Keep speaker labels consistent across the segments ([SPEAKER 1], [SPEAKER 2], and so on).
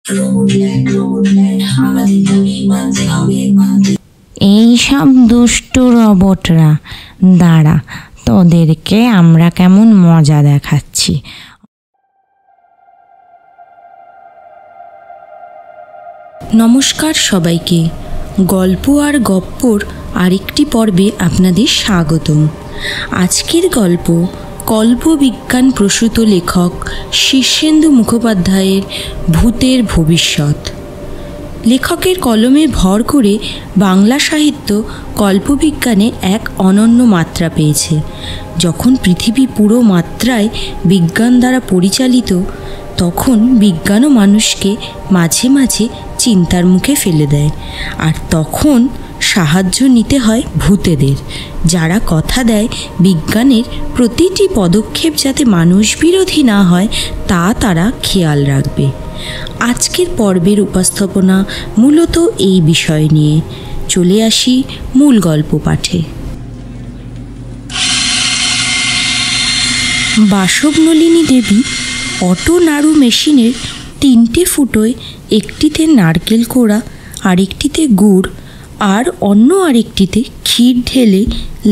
[SPEAKER 1] এই সব দুষ্টু রবটরা, দাঁড়া, তোদেরকে আমরা কেমন মজা দেখাচ্ছি।
[SPEAKER 2] নমস্কার সবাইকে, গল্প আর গপ্পর আরেকটি পর্বে আপনাদের স্বাগতম। আজকের গল্প কল্পবিজ্ঞান প্রসূত লেখক শীর্ষেন্দু মুখোপাধ্যায়ের ভূতের ভবিষ্যৎ। লেখকের কলমে ভর করে বাংলা সাহিত্য কল্পবিজ্ঞানে এক অনন্য মাত্রা পেয়েছে। যখন পৃথিবী পুরো মাত্রায় বিজ্ঞান দ্বারা পরিচালিত, তখন বিজ্ঞানও মানুষকে মাঝে মাঝে চিন্তার মুখে ফেলে দেয়। আর তখন সাহায্য নিতে হয় ভূতেদের, যারা কথা দেয় বিজ্ঞানের প্রতিটি পদক্ষেপ যাতে মানুষ বিরোধী না হয় তা তারা খেয়াল রাখবে। আজকের পর্বের উপস্থাপনা মূলত এই বিষয় নিয়ে। চলে আসি মূল গল্প পাঠে। বাসবনলিনী দেবী অটো নাড়ু মেশিনের 3টে ফুটোয়, একটিতে নারকেল কোড়া, আরেকটিতে গুড় আর অন্য আরেকটিতে ক্ষীর ঢেলে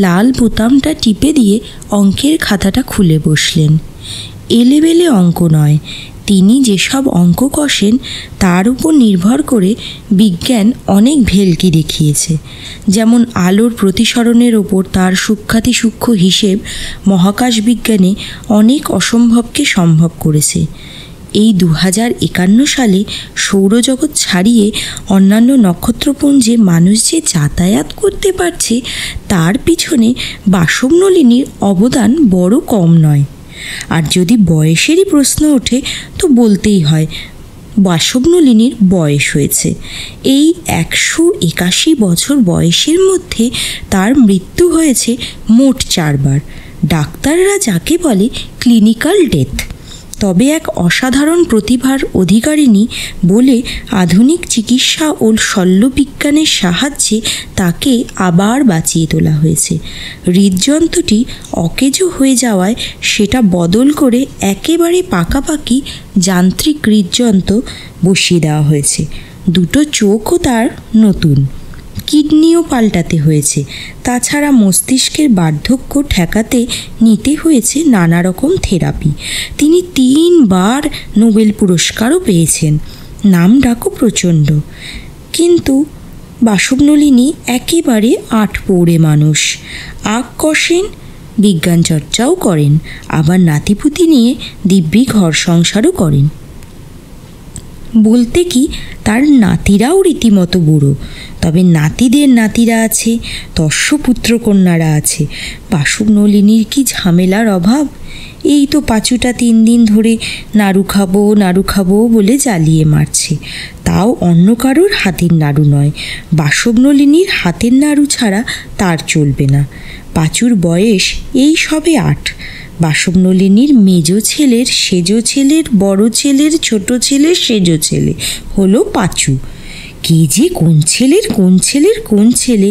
[SPEAKER 2] লাল বোতামটা টিপে দিয়ে অঙ্কের খাতাটা খুলে বসলেন। এলেবেলে অঙ্ক নয়, তিনি যেসব অঙ্ক কষেন তার উপর নির্ভর করে বিজ্ঞান অনেক ভেলকি দেখিয়েছে। যেমন আলোর প্রতিসরণের ওপর তার সূক্ষ্মাতি সূক্ষ্ম হিসেব মহাকাশ বিজ্ঞানে অনেক অসম্ভবকে সম্ভব করেছে। এই 2051 সালে সৌরজগৎ ছাড়িয়ে অন্যান্য নক্ষত্রপুঞ্জে মানুষ যে যাতায়াত করতে পারছে তার পিছনে বাসবনলিনীর অবদান বড় কম নয়। আর যদি বয়সেরই প্রশ্ন ওঠে তো বলতেই হয় বাসবনলিনীর বয়স হয়েছে। এই 181 বছর বয়সের মধ্যে তার মৃত্যু হয়েছে মোট 4 বার। ডাক্তাররা যাকে বলে ক্লিনিক্যাল ডেথ। তবে এক অসাধারণ প্রতিভার অধিকারিণী বলে আধুনিক চিকিৎসা ও শল্যবিজ্ঞানের সাহায্যে তাকে আবার বাঁচিয়ে তোলা হয়েছে। হৃদযন্ত্রটি অকেজো হয়ে যাওয়ায় সেটা বদল করে একেবারে পাকাপাকি যান্ত্রিক হৃদযন্ত্র বসিয়ে দেওয়া হয়েছে। 2টো চোখও তার নতুন, কিডনিও পাল্টাতে হয়েছে। তাছাড়া মস্তিষ্কের বার্ধক্য ঠেকাতে নিতে হয়েছে নানা রকম থেরাপি। তিনি 3 বার নোবেল পুরস্কারও পেয়েছেন। নাম ডাকও প্রচণ্ড। কিন্তু বাসবনলিনী একেবারে আটপৌড়ে মানুষ। আঁক কষেন, বিজ্ঞান চর্চাও করেন, আবার নাতিপুতি নিয়ে দিব্যি ঘর সংসারও করেন। বলতে কি, তার নাতিরাও রীতিমতো বুড়ো। তবে নাতিদের নাতিরা আছে, দর্শপুত্রকন্যারা আছে। বাসবনলিনীর কি ঝামেলার অভাব! এই তো পাঁচুটা 3 দিন ধরে নাড়ু খাবো বলে জ্বালিয়ে মারছে। তাও অন্য কারোর হাতের নাড়ু নয়, বাসবনলিনীর হাতের নাড়ু ছাড়া তার চলবে না। পাঁচুর বয়স এই সবে 8। বাসবনলিনীর মেজ ছেলের, সেজ ছেলের, বড় ছেলের, ছোট ছেলের, সেজ ছেলে হলো পাঁচু। কে যে কোন ছেলের কোন ছেলে,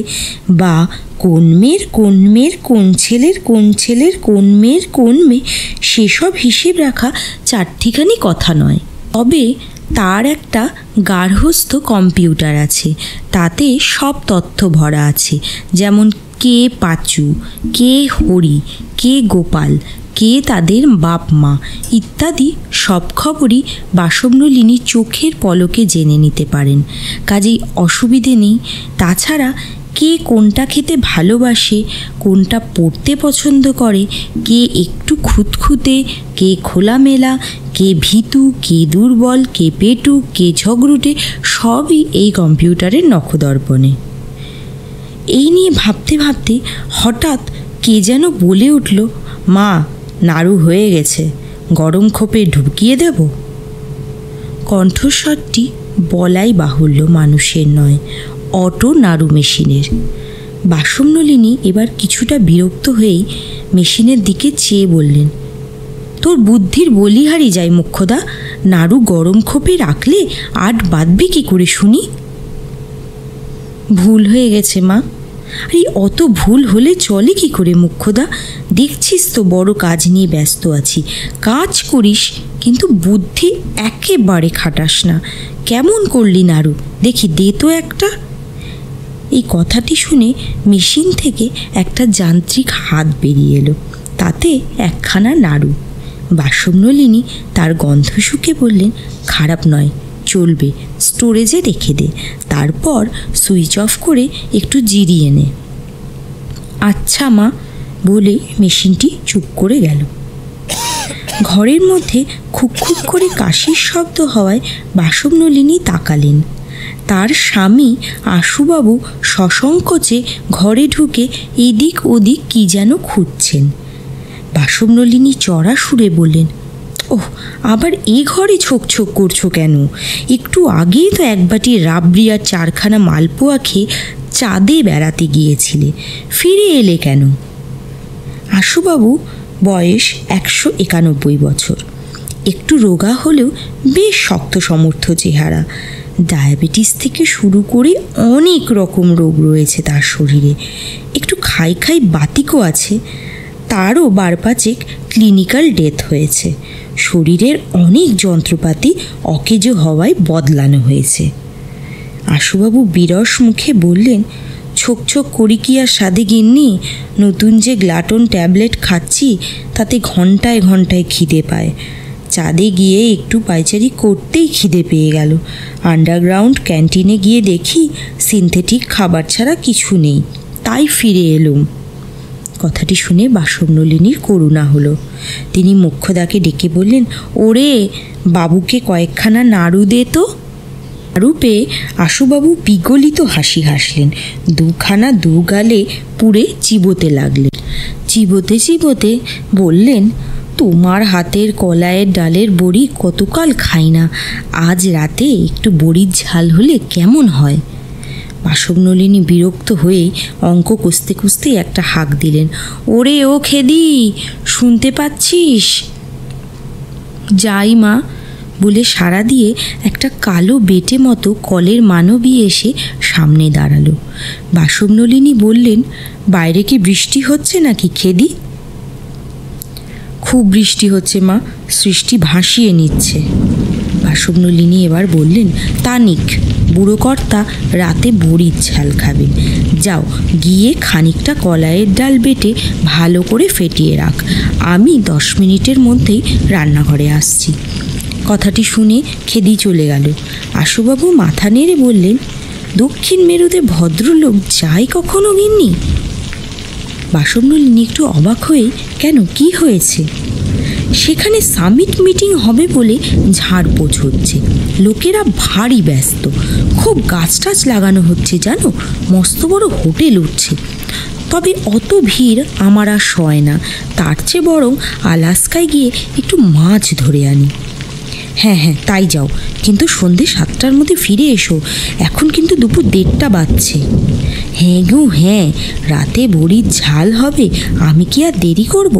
[SPEAKER 2] বা কোন মেয়ের কোন ছেলের কোন মেয়ে, সেসব হিসেব রাখা চারটিখানি কথা নয়। তবে তার একটা গার্হস্থ কম্পিউটার আছে, তাতে সব তথ্য ভরা আছে। যেমন কে পাঁচু, কে হরি, কে গোপাল, কে তাদের বাপ মা ইত্যাদি সব খবরই বাসবনলিনী চোখের পলকে জেনে নিতে পারেন। কাজেই অসুবিধে নেই। তাছাড়া কে কোনটা খেতে ভালোবাসে, কোনটা পড়তে পছন্দ করে, কে একটু খুঁতখুঁতে, কে খোলামেলা, কে ভীতু, কে দুর্বল, কে পেটু, কে ঝগড়ুটে, সবই এই কম্পিউটারের নখদর্পণে। এই নিয়ে ভাবতে ভাবতে হঠাৎ কে যেন বলে উঠল, মা, নাড়ু হয়ে গেছে, গরম খোপে ঢুকিয়ে দেব। কণ্ঠস্বরটি বলাই বাহুল্য মানুষের নয়, অটো নাড়ু মেশিনের। বাসবনলিনী এবার কিছুটা বিরক্ত হয়েই মেশিনের দিকে চেয়ে বললেন, তোর বুদ্ধির বলিহারি যায় মুখ্যদা, নাড়ু গরম খোপে রাখলে 8 বাঁধবে কি করে শুনি? ভুল হয়ে গেছে মা। আরে অত ভুল হলে চলে কি করে মুখ্যদা? দেখছিস তো বড় কাজ নিয়ে ব্যস্ত আছি। কাজ করিস কিন্তু বুদ্ধি একেবারে খাটাস না। কেমন করলি নাড়ু, দেখি দে তো একটা। এই কথাটি শুনে মেশিন থেকে একটা যান্ত্রিক হাত বেরিয়ে এলো, তাতে একখানা নাড়ু। বাষ্পনলিনী তার গন্ধ শুকে বললেন, খারাপ নয়, চলবে, স্টোরেজে রেখে দে, তারপর সুইচ অফ করে একটু জিরিয়ে নে। আচ্ছা মা বলে মেশিনটি চুপ করে গেল। ঘরের মধ্যে খুব খুব করে কাশির শব্দ হওয়ায় বাষ্পনলিনী তাকালেন। তার স্বামী আশুবাবু সসংকোচে ঘরে ঢুকে এদিক ওদিক কি যেন খুঁজছেন। বাষ্পনলিনী চড়া সুরে বললেন, ওহ, আবার এ ঘরে ছোকছোক করছো কেন? একটু আগেই তো এক বাটি রাবড়ি আর 4খানা মালপোয়া খেয়ে চাঁদে বেড়াতে গিয়েছিলে, ফিরে এলে কেন? আশুবাবু বয়স 191 বছর, একটু রোগা হলেও বেশ শক্ত সমর্থ চেহারা। ডায়াবেটিস থেকে শুরু করে অনেক রকম রোগ রয়েছে তার শরীরে, একটু খাই খাই বাতিকও আছে। তারও 12-5 ক্লিনিক্যাল ডেথ হয়েছে। শরীরের অনেক যন্ত্রপাতি অকেজো হওয়ায় বদলানো হয়েছে। আশুবাবু বিরস মুখে বললেন, ছোকছোক করি কি আর সাধে গিন্নি? নতুন যে গ্লাটন ট্যাবলেট খাচ্ছি তাতে ঘন্টায় ঘন্টায় খিদে পায়। চাঁদে গিয়ে একটু পায়চারি করতেই খিদে পেয়ে গেল। আন্ডারগ্রাউন্ড ক্যান্টিনে গিয়ে দেখি সিনথেটিক খাবার ছাড়া কিছু নেই, তাই ফিরে এলুম। কথাটি শুনে বাষ্পনলিনীর করুণা হলো। তিনি মোক্ষদাকে ডেকে বললেন, ওরে, বাবুকে কয়েকখানা নাড়ু দে তো। নাড়ু পেয়ে আশুবাবু বিগলিত হাসি হাসলেন, 2খানা 2 গালে পুড়ে চিবোতে লাগলেন। চিবোতে চিবোতে বললেন, তোমার হাতের কলাইয়ের ডালের বড়ি কতকাল খাই না, আজ রাতে একটু বড়ির ঝাল হলে কেমন হয়? বাষ্পনলিনী বিরক্ত হয়ে অঙ্ক কষতে কষতে একটা হাঁক দিলেন, ওরে ও খেদি, শুনতে পাচ্ছিস? যাই মা বলে সাড়া দিয়ে একটা কালো বেটে মতো কলের মানবী এসে সামনে দাঁড়ালো। বাষ্পনলিনী বললেন, বাইরে কি বৃষ্টি হচ্ছে নাকি খেদি? খুব বৃষ্টি হচ্ছে মা, সৃষ্টি ভাসিয়ে নিচ্ছে। বাষ্পনলিনী এবার বললেন, তা নিক, বুড়ো কর্তা রাতে বড়ির ঝাল খাবেন। যাও গিয়ে খানিকটা কলাইয়ের ডাল বেটে ভালো করে ফেটিয়ে রাখ, আমি 10 মিনিটের মধ্যেই রান্নাঘরে আসছি। কথাটি শুনে খেদি চলে গেল। আশুবাবু মাথা নেড়ে বললেন, দক্ষিণ মেরুতে ভদ্রলোক যায় কখনো গিন্নি? বাষ্পনলিনী একটু অবাক হয়ে, কেন, কি হয়েছে? সেখানে সামিট মিটিং হবে বলে ঝাড়পোছ হচ্ছে, লোকেরা ভারী ব্যস্ত, খুব গাছ টাছ লাগানো হচ্ছে জানো, মস্ত বড় হোটেল উঠছে। তবে অত ভিড় আমার আর সয় না, তার চেয়ে বরং আলাস্কায় গিয়ে একটু মাছ ধরে আনি। হ্যাঁ হ্যাঁ, তাই যাও, কিন্তু সন্ধে 7টার মধ্যে ফিরে এসো, এখন কিন্তু দুপুর 1:30 বাজছে। হ্যাঁ গো হ্যাঁ, রাতে বড়ির ঝাল হবে, আমি কি আর দেরি করব?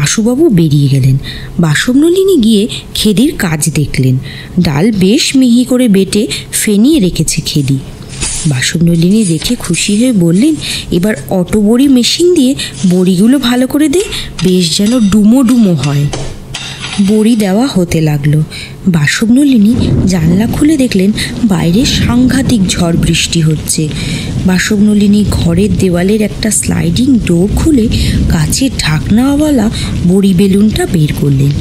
[SPEAKER 2] আশুবাবু বেরিয়ে গেলেন। বাষ্পনলিনী গিয়ে খেদির কাজ দেখলেন। ডাল বেশ মিহি করে বেটে ফেনিয়ে রেখেছে খেদি। বাষ্পনলিনী দেখে খুশি হয়ে বললেন, এবার অটো বড়ি মেশিন দিয়ে বড়িগুলো ভালো করে দে, বেশ যেন ডুমো ডুমো হয়। বড়ি দেওয়া হতে লাগলো। বাষ্পনলিনী জানলা খুলে দেখলেন বাইরে সাংঘাতিক ঝড় বৃষ্টি হচ্ছে। বাষ্পনলিনী ঘরের দেওয়ালের একটা স্লাইডিং ডোর খুলে কাচের ঢাকনাওয়ালা বড়ি বেলুনটা বের করলেন।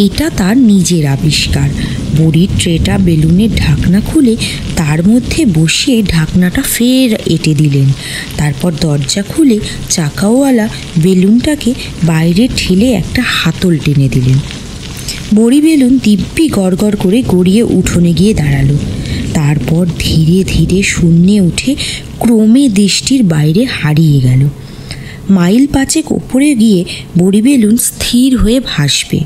[SPEAKER 2] এটা তার নিজের আবিষ্কার। বড়ির ট্রেটা বেলুনের ঢাকনা খুলে তার মধ্যে বসিয়ে ঢাকনাটা ফের এঁটে দিলেন। তারপর দরজা খুলে চাকাওয়ালা বেলুনটাকে বাইরে ঠেলে একটা হাতল টেনে দিলেন। বড়ি বেলুন দিব্যি গড়গড় করে গড়িয়ে উঠোনে গিয়ে দাঁড়ালো। তারপর ধীরে ধীরে শূন্যে উঠে ক্রমে দৃষ্টির বাইরে হারিয়ে গেল। মাইল 5 ওপরে গিয়ে বড়ি বেলুন স্থির হয়ে ভাসবে।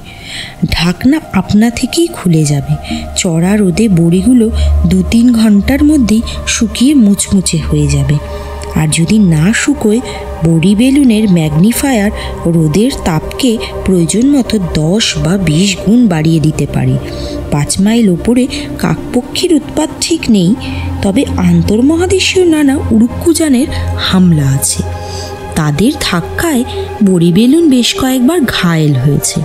[SPEAKER 2] ঢাকনা আপনা থেকেই খুলে যাবে। চড়া রোদে বড়িগুলো 2-3 ঘন্টার মধ্যেই শুকিয়ে মুচমুচে হয়ে যাবে। আর যদি না শুকোয়, বড়ি বেলুনের ম্যাগনিফায়ার রোদের তাপকে প্রয়োজন মতো 10 বা 20 গুণ বাড়িয়ে দিতে পারে। 5 মাইল ওপরে কাকপক্ষীর উৎপাত ঠিক নেই, তবে আন্তর্মহাদেশীয় নানা উড়ুক্কুযানের হামলা আছে। তাদের ধাক্কায় বড়ি বেলুন বেশ কয়েকবার ঘায়েল হয়েছে।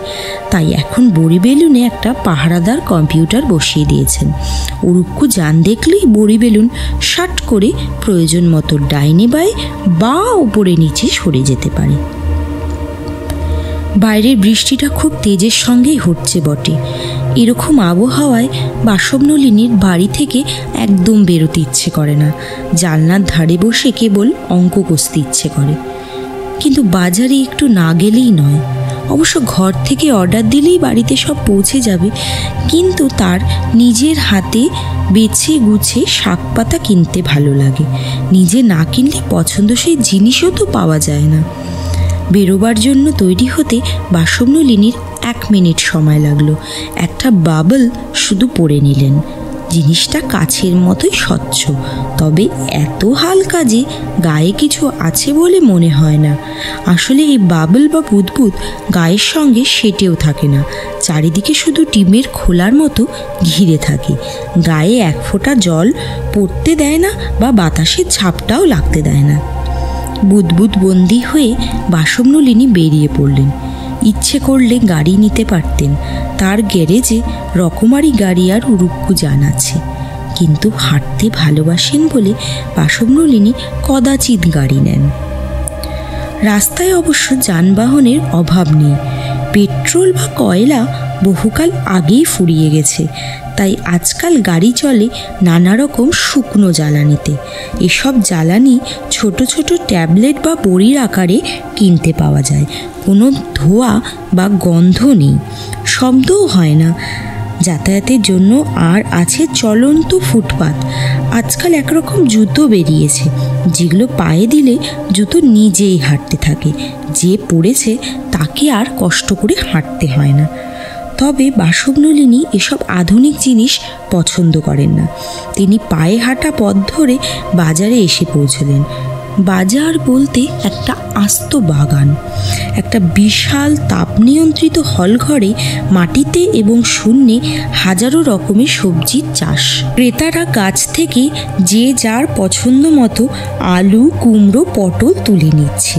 [SPEAKER 2] তাই এখন বড়ি বেলুনে একটা পাহারাদার কম্পিউটার বসিয়ে দিয়েছেন। উরুক্কু যান দেখলেই বড়ি বেলুন শাট করে প্রয়োজন মতো ডাইনে বাঁয়ে বা উপরে নিচে সরে যেতে পারে। বাইরের বৃষ্টিটা খুব তেজের সঙ্গেই হচ্ছে বটে। এরকম আবহাওয়ায় বাসবনলিনীর বাড়ি থেকে একদম বেরোতে ইচ্ছে করে না। জানলার ধারে বসে কেবল অঙ্ক কষতে ইচ্ছে করে। কিন্তু বাজারে একটু না গেলেই নয়। অবশ্য ঘর থেকে অর্ডার দিলেই বাড়িতে সব পৌঁছে যাবে, কিন্তু তার নিজের হাতে বেছে গুছে শাক পাতা কিনতে ভালো লাগে। নিজে না কিনলে পছন্দসই জিনিসও তো পাওয়া যায় না। বেরোবার জন্য তৈরি হতে বাসবনলিনীর 1 মিনিট সময় লাগলো। একটা বাবল শুধু পরে নিলেন। জিনিসটা কাছের মতোই স্বচ্ছ, তবে এত হালকা যে গায়ে কিছু আছে বলে মনে হয় না। আসলে এই বাবল বা বুদবুদ গায়ের সঙ্গে সেটেও থাকে না, চারিদিকে শুধু ডিমের খোলার মতো ঘিরে থাকে। গায়ে 1 ফোঁটা জল পড়তে দেয় না বা বাতাসের ঝাপটাও লাগতে দেয় না। বুদবুদ বন্দি হয়ে বাসবনলিনী বেরিয়ে পড়লেন। ইচ্ছে করলে গাড়ি নিতে পারতেন, তার গ্যারেজে রকমারি গাড়ি আর উরুক্কু যান আছে। কিন্তু হাঁটতে ভালোবাসেন বলে বাসবনলিনী কদাচিৎ গাড়ি নেন। রাস্তায় অবশ্য যানবাহনের অভাব নেই। পেট্রোল বা কয়লা বহুকাল আগেই ফুরিয়ে গেছে, তাই আজকাল গাড়ি চলে নানা রকম শুকনো জ্বালানিতে। এসব জ্বালানি ছোট ছোট ট্যাবলেট বা বড়ির আকারে কিনতে পাওয়া যায়। কোনো ধোঁয়া বা গন্ধ নেই, শব্দও হয় না। যাতায়াতের জন্য আর আছে চলন্ত ফুটপাত। আজকাল একরকম জুতো বেরিয়েছে, যেগুলো পায়ে দিলে জুতো নিজেই হাঁটতে থাকে। যে পড়েছে তাকে আর কষ্ট করে হাঁটতে হয় না। তবে বাসবনলিনী এসব আধুনিক জিনিস পছন্দ করেন না। তিনি পায়ে হাঁটা পথ ধরে বাজারে এসে পৌঁছলেন। বাজার বলতে একটা আস্ত বাগান। একটা বিশাল তাপ নিয়ন্ত্রিত হলঘরে মাটিতে এবং শূন্যে হাজারো রকমের সবজির চাষ। ক্রেতারা গাছ থেকে যে যার পছন্দ মতো আলু, কুমড়ো, পটল তুলে নিচ্ছে।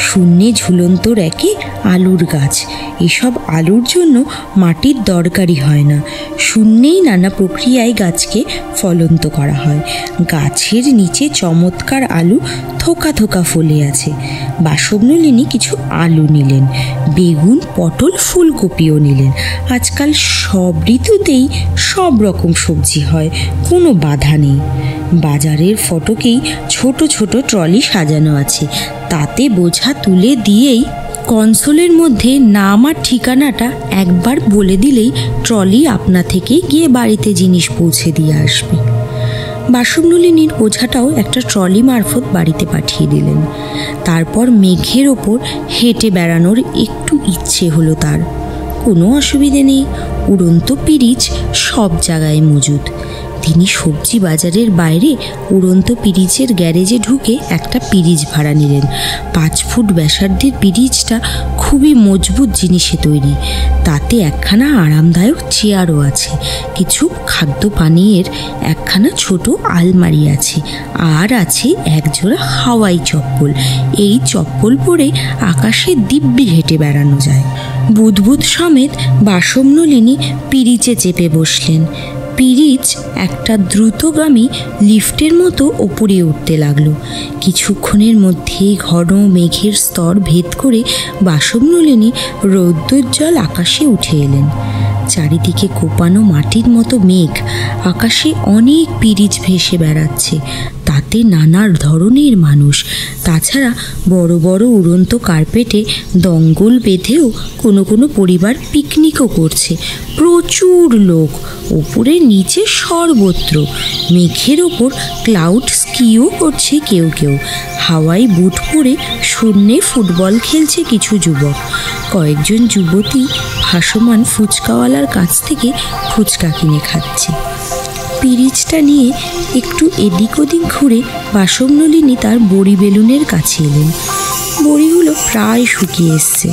[SPEAKER 2] শূন্যে ঝুলন্ত রেখে আলুর গাছ। এসব আলুর জন্য মাটির দরকারই হয় না, শূন্যেই নানা প্রক্রিয়ায় গাছকে ফলন্ত করা হয়। গাছের নিচে চমৎকার আলু থোকা থোকা ফলে আছে। বাসবনলিনী কিছু আলু নিলেন, বেগুন, পটল, ফুলকপিও নিলেন। আজকাল সব ঋতুতেই সব রকম সবজি হয়, কোনো বাধা নেই। বাজারের ফটকেই ছোট ছোট ট্রলি সাজানো আছে, তাতে বোঝা তুলে দিয়েই কনসোলের মধ্যে নাম আর ঠিকানাটা একবার বলে দিলেই ট্রলি আপনা থেকেই গিয়ে বাড়িতে জিনিস পৌঁছে দিয়ে আসবে। বাসবনলিনীর বোঝাটাও একটা ট্রলি মারফত বাড়িতে পাঠিয়ে দিলেন। তারপর মেঘের ওপর হেঁটে বেড়ানোর একটু ইচ্ছে হলো তার। কোনো অসুবিধে নেই, উড়ন্ত পিরিচ সব জায়গায় মজুদ। তিনি সবজি বাজারের বাইরে উড়ন্ত পিরিচের গ্যারেজে ঢুকে একটা পিরিচ ভাড়া নিলেন। 5 ফুট ব্যাসার্ধের পিরিচটা খুবই মজবুত জিনিসে তৈরি। তাতে একখানা আরামদায়ক চেয়ারও আছে, কিছু খাদ্য পানীয়ের একখানা ছোট আলমারি আছে, আর আছে একজোড়া হাওয়াই চপ্পল। এই চপ্পল পরে আকাশে দিব্যি হেঁটে বেড়ানো যায়। বুদবুদ সমেত বাসবনলিনী পিরিচে চেপে বসলেন। পিরিচ একটা দ্রুতগামী লিফটের মতো ওপরে উঠতে লাগলো। কিছুক্ষণের মধ্যেই ঘন মেঘের স্তর ভেদ করে বাসবনলিনী রৌদ্রোজ্জ্বল আকাশে উঠে এলেন। চারিদিকে কোপানো মাটির মতো মেঘ, আকাশে অনেক পিরিচ ভেসে বেড়াচ্ছে, তাতে নানা ধরনের মানুষ। তাছাড়া বড় বড় উড়ন্ত কার্পেটে দঙ্গল বেঁধেও কোনো কোনো পরিবার পিকনিকও করছে। প্রচুর লোক, ওপরে নিচে সর্বত্র। মেঘের ওপর ক্লাউড স্কিও করছে কেউ কেউ। হাওয়াই বুট পরে শূন্যে ফুটবল খেলছে কিছু যুবক। কয়েকজন যুবতী ভাসমান ফুচকাওয়ালার কাছ থেকে ফুচকা কিনে খাচ্ছে। পিরিচটা নিয়ে একটু এদিক ওদিক ঘুরে বাসবনলিনী তার বড়ি বেলুনের কাছে এলেন। বড়িগুলো প্রায় শুকিয়ে এসছে,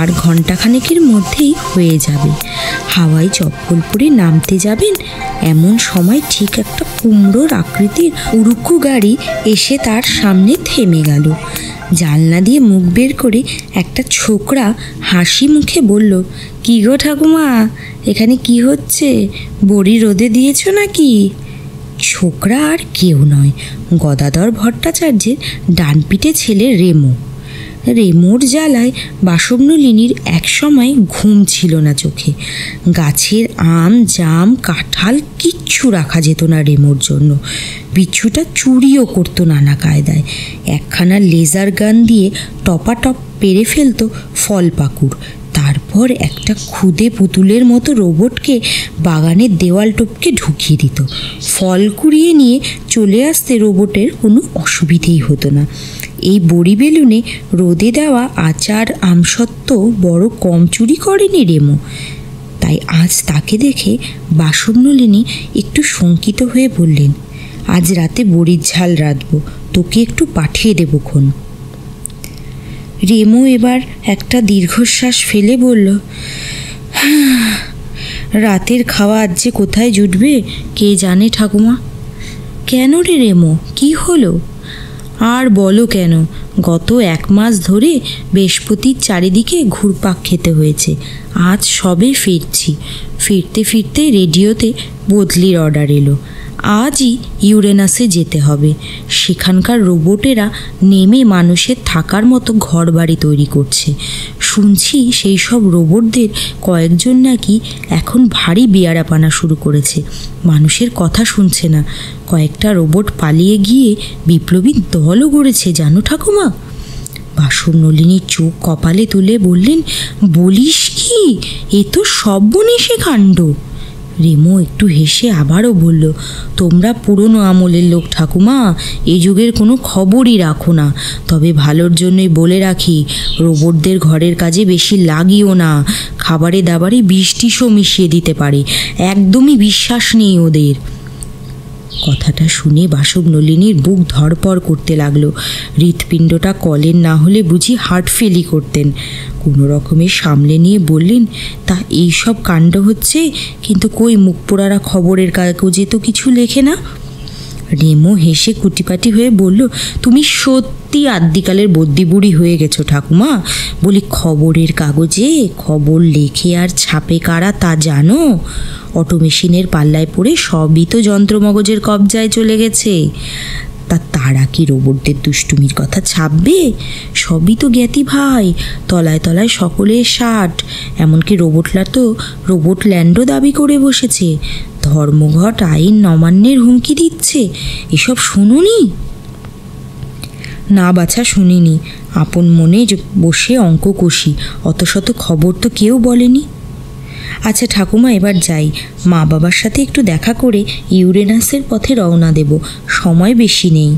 [SPEAKER 2] আর ঘণ্টাখানেকের মধ্যেই হয়ে যাবে। হাওয়ায় চপ্পল পরে নামতে যাবেন, এমন সময় ঠিক একটা কুমড়োর আকৃতির উড়ুক্কু গাড়ি এসে তার সামনে থেমে গেল। জানলা দিয়ে মুখ বের করে একটা ছোকরা হাসি মুখে বলল, কি গো ঠাকুমা, এখানে কি হচ্ছে? বড়ি রোদে দিয়েছ নাকি? ছোকরা আর কেউ নয়, গদাধর ভট্টাচার্যের ডানপিটে ছেলে রেমো। রেমোর জ্বালায় বাসবনলিনীর একসময় ঘুম ছিল না চোখে। গাছের আম, জাম, কাঁঠাল কিচ্ছু রাখা যেত না রেমোর জন্য। বিচ্ছুটা চুরিও করতো নানা কায়দায়। একখানা লেজার গান দিয়ে টপাটপ পেরে ফেলতো ফল পাকুড়। তারপর একটা খুদে পুতুলের মতো রোবটকে বাগানের দেওয়াল টপকে ঢুকিয়ে দিত। ফল কুড়িয়ে নিয়ে চলে আসতে রোবটের কোনো অসুবিধেই হতো না। এই বড়ি বেলুনে রোদে দেওয়া আচার, আমসত্ত্ব বড় কম চুরি করেনি রেমো। তাই আজ তাকে দেখে বাসবনলিনী একটু শঙ্কিত হয়ে বললেন, আজ রাতে বড়ির ঝাল রাঁধবো, তোকে একটু পাঠিয়ে দেবো খন। রেমো এবার একটা দীর্ঘশ্বাস ফেলে বলল, রাতের খাওয়া আজ যে কোথায় জুটবে কে জানে ঠাকুমা। কেন রে রেমো, কি হলো? আর বলো কেন, গত 1 মাস ধরে বৃহস্পতির চারিদিকে ঘুরপাক খেতে হয়েছে। আজ সবে ফিরছি। ফিরতে ফিরতে রেডিওতে বদলির অর্ডার এলো। আজই ইউরেনাসে যেতে হবে। সেখানকার রোবটেরা নেমে মানুষের থাকার মতো ঘর বাড়ি তৈরি করছে। শুনছি সেই সব রোবটদের কয়েকজন নাকি এখন ভারী বেয়ারাপানা শুরু করেছে, মানুষের কথা শুনছে না। কয়েকটা রোবট পালিয়ে গিয়ে বিপ্লবী দলও গড়েছে জানো ঠাকুমা। বাসবনলিনীর চোখ কপালে তুলে বললেন, বলিস কি? এ তো সর্বনেশে কাণ্ড। রেমো একটু হেসে আবারও বলল, তোমরা পুরনো আমলের লোক ঠাকুমা, এই যুগের কোনো খবরই রাখো না। তবে ভালোর জন্যই বলে রাখি, রোবটদের ঘরের কাজে বেশি লাগিও না। খাবারে দাবারে বিষ টিসও মিশিয়ে দিতে পারে, একদমই বিশ্বাস নেই ওদের। কথাটা শুনে বাসবনলিনীর বুক ধড়পড় করতে লাগলো। হৃৎপিণ্ডটা কলের না হলে বুঝি হার্ট ফেলই করতেন। কোনো রকমে সামলে নিয়ে বললেন, তা এই সব কাণ্ড হচ্ছে, কিন্তু কই মুখ পোড়ারা খবরের কাগজে তো কিছু লেখে না। রেমো হেসে কুটিপাটি হয়ে বলল, তুমি সত্যি আদ্যিকালের বদ্যি বুড়ি হয়ে গেছো ঠাকুমা। বলি, খবরের কাগজে খবর লেখে আর ছাপে কারা তা জানো? অটো মেশিনের পাল্লায় পড়ে সবই তো যন্ত্রমগজের কবজায় চলে গেছে। তারা কি রোবটদের দুষ্টুমির কথা ছাপবে? সবই তো জ্ঞাতি ভাই, তলায় তলায় সকলের ষাট। এমনকি রোবটলা তো রোবট ল্যান্ডও দাবি করে বসেছে। ধর্মঘট, আইন নবান্নের হুমকি দিচ্ছে। এসব শুনুনি? না বাছা, শুনিনি। আপন মনে বসে অঙ্ক কষি, অত শত খবর তো কেউ বলেনি। আচ্ছা ঠাকুমা, এবার যাই। মা বাবার সাথে একটু দেখা করে ইউরেনাসের পথে রওনা দেব, সময় বেশি নেই।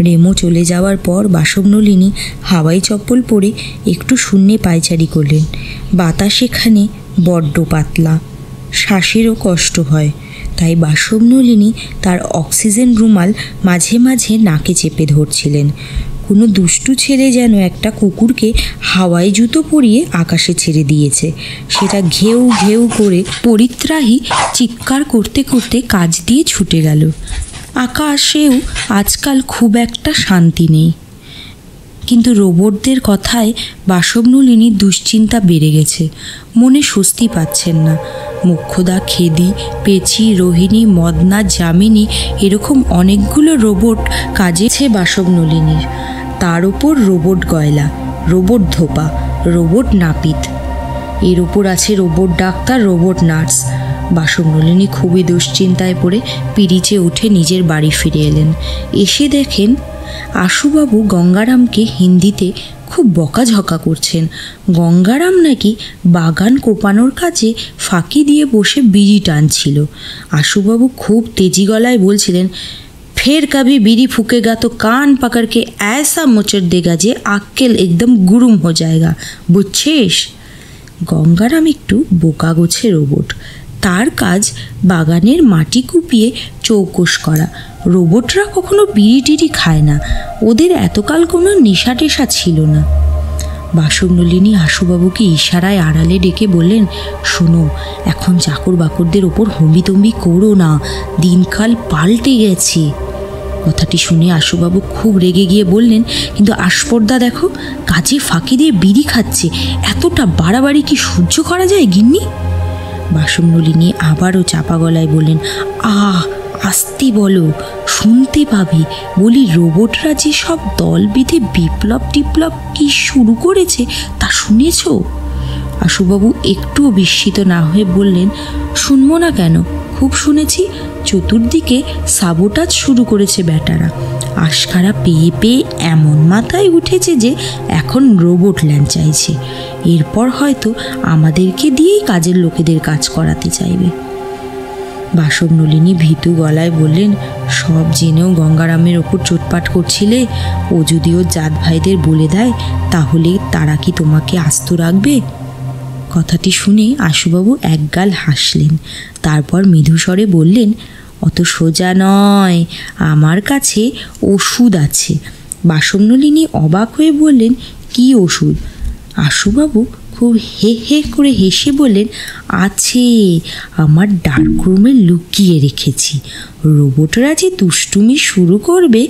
[SPEAKER 2] রেমো চলে যাওয়ার পর বাসবনলিনী হাওয়াই চপ্পল পরে একটু শূন্যে পায়চারি করলেন। বাতাস এখানে বড্ড পাতলা, শ্বাসেরও কষ্ট হয়। তাই বাসবনলিনী তার অক্সিজেন রুমাল মাঝে মাঝে নাকে চেপে ধরছিলেন। কোনো দুষ্টু ছেলে যেন একটা কুকুরকে হাওয়াই জুতো পরিয়ে আকাশে ছেড়ে দিয়েছে। সেটা ঘেউ ঘেউ করে পরিত্রাহী চিৎকার করতে করতে কাজ দিয়ে ছুটে গেল। আকাশেও আজকাল খুব একটা শান্তি নেই। কিন্তু রোবটদের কথায় বাসবনলিনীর দুশ্চিন্তা বেড়ে গেছে। মনে স্বস্তি পাচ্ছেন না। মোক্ষদা, খেদি, পেচি, রোহিণী, মদনা, যামিনী এরকম অনেকগুলো রোবট কাজেছে বাসবনলিনীর। তার ওপর রোবট গয়লা, রোবট ধোপা, রোবট নাপিত, এর ওপর আছে রোবট ডাক্তার, রোবট নার্স। বাসবনলিনী খুবই দুশ্চিন্তায় পড়ে পিরিচে উঠে নিজের বাড়ি ফিরে এলেন। এসে দেখেন আশুবাবু গঙ্গারামকে হিন্দিতে খুব বকাঝকা করছেন। গঙ্গারাম নাকি বাগান কোপানোর কাজে ফাঁকি দিয়ে বসে বিড়ি টানছিল। আশুবাবু খুব তেজি গলায় বলছিলেন, ফের কभी बीड़ी फूकेगा तो कान पकड़ के ऐसा मोचड़ देगा যে আক্কেল একদম গুরুম हो जाएगा, বুঝছিস? গঙ্গারাম একটু বোকা গোছে রোবট। তার কাজ বাগানের মাটি কুপিয়ে চৌকস করা। রোবটরা কখনো বিড়ি টিড়ি খায় না, ওদের এতকাল কোনো নেশা টেশা ছিল না। বাসবনলিনী আশুবাবুকে ইশারায় আড়ালে ডেকে বললেন, শোনো, এখন চাকর বাকরদের ওপর হম্বিতম্বি করো না, দিনকাল পাল্টে গেছে। কথাটি শুনে আশুবাবু খুব রেগে গিয়ে বললেন, কিন্তু আস্পর্ধা দেখো, কাজে ফাঁকি দিয়ে বিড়ি খাচ্ছে, এতটা বাড়াবাড়ি কি সহ্য করা যায় গিন্নি? বাসবনলিনী আবারও চাপা গলায় বললেন, আস্তে বলো, শুনতে পাবে। বলি, রোবটরা যে সব দল বেঁধে বিপ্লব টিপ্লব কি শুরু করেছে তা শুনেছ? আশুবাবু একটুও বিস্মিত না হয়ে বললেন, শুনবো না কেন, খুব শুনেছি। চতুর্দিকে সাবোটাজ শুরু করেছে বেটারা। আশকারা পেয়ে পেয়ে এমন মাথায় উঠেছে যে এখন রোবট ল্যান্ড চাইছে। এরপর হয়তো আমাদেরকে দিয়েই কাজের লোকেদের কাজ করাতে চাইবে। বাসবনলিনী ভীতু গলায় বললেন, সব জেনেও গঙ্গারামের ওপর চোটপাট করছিলে। ও যদি ওর জাত ভাইদের বলে দেয়, তাহলে তারা কি তোমাকে আস্ত রাখবে? কথাটি শুনে আশুবাবু একগাল হাসলেন, তারপর মৃদুস্বরে বললেন, অত সোজা নয়, আমার কাছে ওষুধ আছে। বাসবনলিনী অবাক হয়ে বললেন, কি ওষুধ? আশুবাবু খুব হে হে করে হেসে বললেন, আছে, আমার ডার্ক রুমে লুকিয়ে রেখেছি। রোবটরা যে দুষ্টুমি শুরু করবে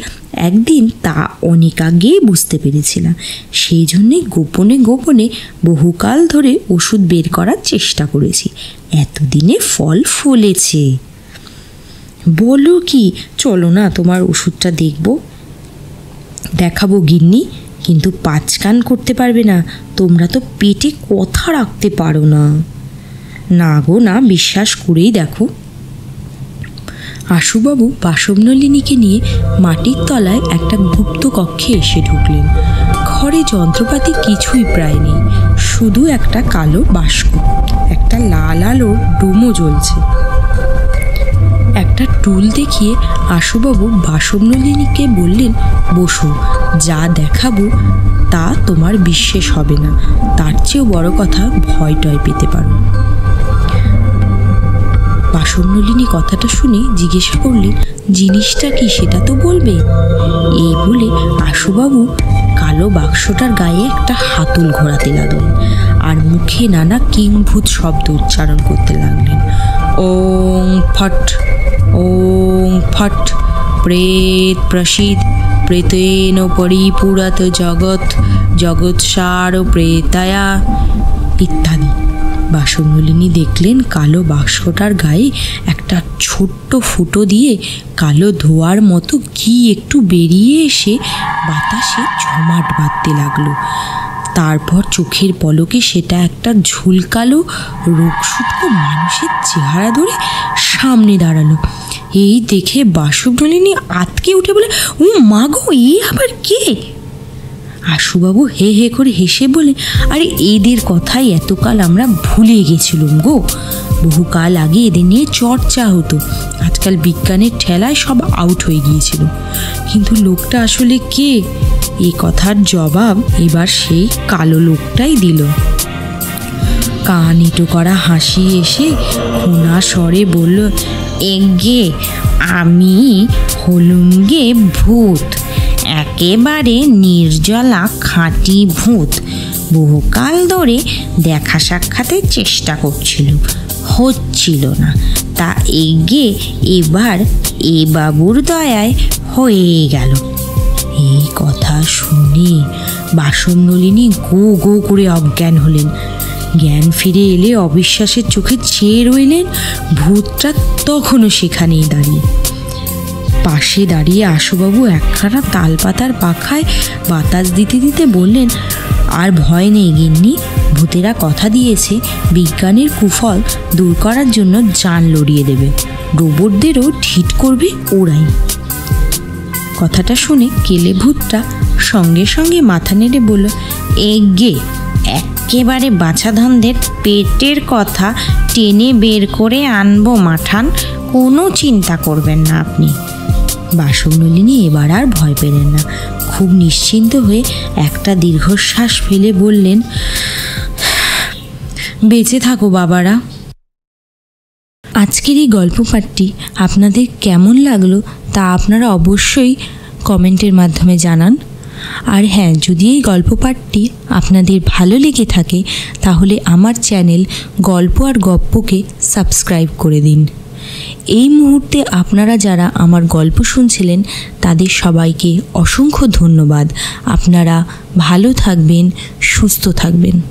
[SPEAKER 2] একদিন, তা অনেক আগেই বুঝতে পেরেছিলাম। সেই জন্যে গোপনে গোপনে বহুকাল ধরে ওষুধ বের করার চেষ্টা করেছি। এতদিনে ফল ফলেছে। বলো কি? চলো না, তোমার ওষুধটা দেখাবো গিন্নি, কিন্তু পাঁচকান করতে পারবে না। তোমরা তো পেটে কথা রাখতে পারো না। না গো না, বিশ্বাস করেই দেখো। আশুবাবু বাসবনলিনীকে নিয়ে মাটির তলায় একটা গুপ্ত কক্ষে এসে ঢুকলেন। ঘরে যন্ত্রপাতি কিছুই প্রায় নেই, শুধু একটা কালো বাস্ক, একটা লাল আলোর ডোমো জ্বলছে। একটা টুল দেখিয়ে আশুবাবু বাসবনলিনীকে বললেন, বসো, যা দেখাবো তা তোমার বিশ্বাস হবে না, তার চেয়েও বড় কথা, ভয় টয় পেতে পারো। বাসবনলিনী কথাটা শুনে জিজ্ঞাসা করলেন, জিনিসটা কি সেটা তো বলবে। এই বলে আশুবাবু কালো বাক্সটার গায়ে একটা হাতল ঘোরাতে লাগলেন আর মুখে নানা কিংভূত শব্দ উচ্চারণ করতে লাগলেন। ওং ফট, ওং ফট, প্রেত প্রসিদ, প্রেতেন পরিপুরত জগৎ, জগৎসার প্রেতায়া ইত্যাদি। বাসবনলিনী দেখলেন কালো বাক্সটার গায়ে একটা ছোট্ট ফুটো দিয়ে কালো ধোঁয়ার মতো কি একটু বেরিয়ে এসে বাতাসে ঝমাট বাঁধতে লাগলো। তারপর চোখের পলকে সেটা একটা ঝুলকালো রোগশুষ্ক মানুষের চেহারা ধরে সামনে দাঁড়ালো। এই দেখে বাসবনলিনী আতকে উঠে বলে, ও মা গো, এ আবার কে? আশুবাবু হে হে করে হেসে বলে, আরে এদের কথাই এতকাল আমরা ভুলে গেছিলুম গো। বহুকাল আগে এদের নিয়ে চর্চা হতো, আজকাল বিজ্ঞানের ঠেলায় সব আউট হয়ে গিয়েছিল। কিন্তু লোকটা আসলে কে? এই কথার জবাব এবার সেই কালো লোকটাই দিল। কান এঁটো করা হাসি এসে খোনা স্বরে বলল, এগে আমি হলুম গে ভূত, একেবারে নির্জলা খাঁটি ভূত। বহুকাল ধরে দেখা সাক্ষাতের চেষ্টা করছিল, হচ্ছিল না, তা এগে এবার এ বাবুর দয়ায় হয়ে গেল। এই কথা শুনে বাসবনলিনী গো গো করে অজ্ঞান হলেন। জ্ঞান ফিরে এলে অবিশ্বাসের চোখে চেয়ে রইলেন। ভূতটা তখনও সেখানেই দাঁড়িয়ে। পাশে দাঁড়িয়ে আশুবাবু একখানা তালপাতার পাখায় বাতাস দিতে দিতে বললেন, আর ভয় নেই গিন্নি, ভূতেরা কথা দিয়েছে বিজ্ঞানের কুফল দূর করার জন্য জান লড়িয়ে দেবে, রোবটদেরও ঢিট করবে ওরাই। কথাটা শুনে কেলে ভূতটা সঙ্গে সঙ্গে মাথা নেড়ে বলল, এগে একেবারে বাছাধনদের পেটের কথা টেনে বের করে আনবো মাঠান, কোনো চিন্তা করবেন না আপনি। বাসবনলিনী এবার আর ভয় পেলেন না, খুব নিশ্চিন্ত হয়ে একটা দীর্ঘশ্বাস ফেলে বললেন, বেঁচে থাকো বাবারা। আজকের এই গল্প পাঠটি আপনাদের কেমন লাগলো তা আপনারা অবশ্যই কমেন্টের মাধ্যমে জানান। আর হ্যাঁ, যদি এই গল্প পাঠটি আপনাদের ভালো লেগে থাকে তাহলে আমার চ্যানেল গল্প আর গপ্পকে সাবস্ক্রাইব করে দিন। এই মুহূর্তে আপনারা যারা আমার গল্প শুনছিলেন তাদের সবাইকে অসংখ্য ধন্যবাদ। আপনারা ভালো থাকবেন, সুস্থ থাকবেন।